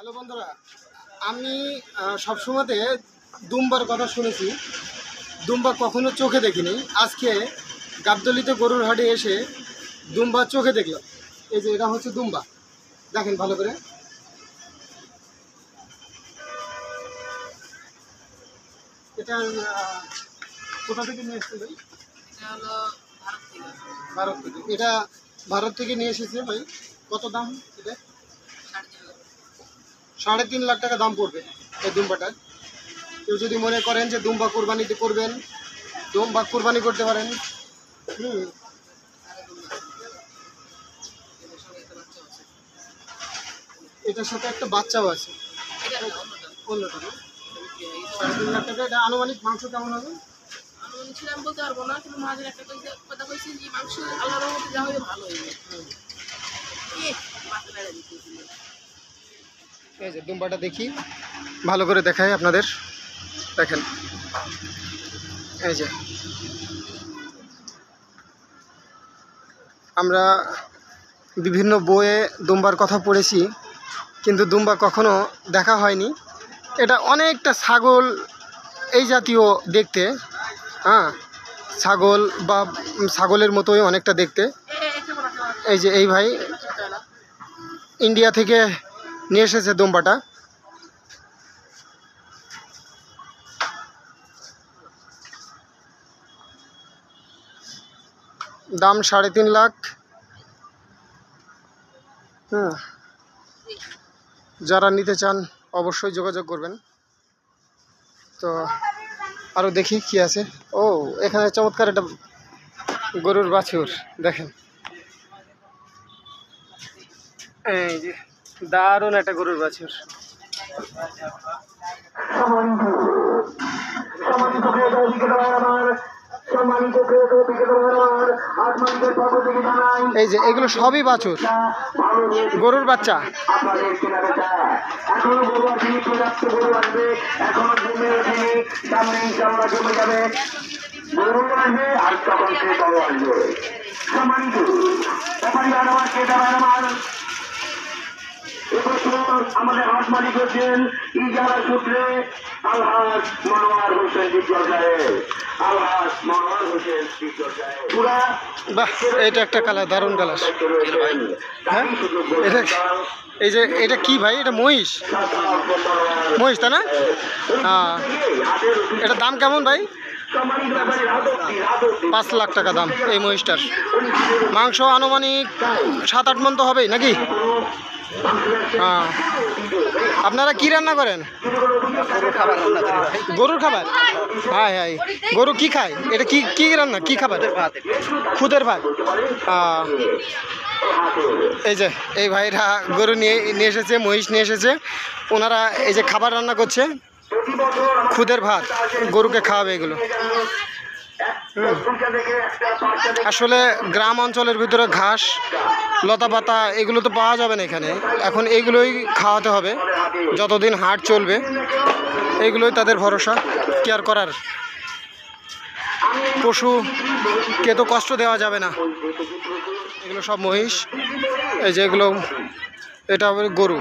Hello বন্ধুরা, আমি সবসময়তে দুম্বার কথা শুনেছি, দুম্বা কখনো চোখে দেখিনি। আজকে গাবতলীত গরুর হাটে এসে দুম্বা চোখে দেখলাম। এই যে এটা হচ্ছে দুম্বা, দেখেন ভালো করে। এটা কোথা থেকে নিয়ে এসছে ভাই? ভারত থেকে। এটা ভারত থেকে নিয়ে এসেছে ভাই। কত দাম এটা? 3.5 লাখ টাকা দাম পড়বে এই দুম্বাটার। কেউ যদি মনে করেন যে দুম্বা কোরবানিতে করবেন, দুম্বা কোরবানি করতে পারেন। এটার সাথে একটা বাচ্চাও আছে। অন্যটা না? 3.5 লাখ টাকা। এটা আনুমানিক মাংস কেমন হবে? ছিলাম বলতে পারবো না, কিন্তু মাঝে একটা কথা বলছি যে মাংস আল্লাহর রহমতে যা হবে ভালো হইবে। এই যে দুম্বাটা দেখি, ভালো করে দেখাই আপনাদের। দেখেন এই যে আমরা বিভিন্ন বইয়ে দুম্বার কথা পড়েছি, কিন্তু দুম্বা কখনো দেখা হয়নি। এটা অনেকটা ছাগল এই জাতীয় দেখতে, হ্যাঁ, ছাগল বা ছাগলের মতোই অনেকটা দেখতে। এই যে এই ভাই ইন্ডিয়া থেকে নিয়ে এসেছে দুম্বাটা। দাম 3.5 লাখ। যারা নিতে চান অবশ্যই যোগাযোগ করবেন। তো আরও দেখি কি আছে। ও, এখানে চমৎকার একটা গরুর বাছুর, দেখেন। এই যে দারুণ একটা গরুর বাছুর। এই যে এগুলো সবই বাছুর, গরুর বাচ্চা। আমাদের হাট মালিক হচ্ছেন ইজারা সূত্রে আলহাজ মনোয়ার হোসেন বিপ্লব সাহেব। আলহাজ মনোয়ার হোসেন বিপ্লব সাহেব পুরা। বাহ, এটা একটা কালার, দারুণ কালার। হ্যাঁ, এটা এই যে এটা কি ভাই? এটা মহিষ, মহিষ তাই না? হ্যাঁ। এটার দাম কেমন ভাই? 5 লাখ টাকা দাম এই মহিষটার। মাংস আনুমানিক 7-8 মণ তো হবেই নাকি? হ্যাঁ। আপনারা কি রান্না করেন? গরুর খাবার। হ্যাঁ হ্যাঁ, গরু কি খায়? এটা কি কি রান্না, কি খাবার? খুদের ভাত। এই যে এই ভাইরা গরু নিয়ে এসেছে, মহিষ নিয়ে এসেছে। ওনারা এই যে খাবার রান্না করছে, খুদের ভাত গরুকে খাওয়াবে এগুলো। আসলে গ্রাম অঞ্চলের ভিতরে ঘাস লতা পাতা এগুলো তো পাওয়া যাবে না এখানে। এখন এইগুলোই খাওয়াতে হবে যতদিন হাট চলবে। এইগুলোই তাদের ভরসা। কেয়ার করার, পশুকে তো কষ্ট দেওয়া যাবে না। এগুলো সব মহিষ। এই যে এগুলো, এটা হবে গরু।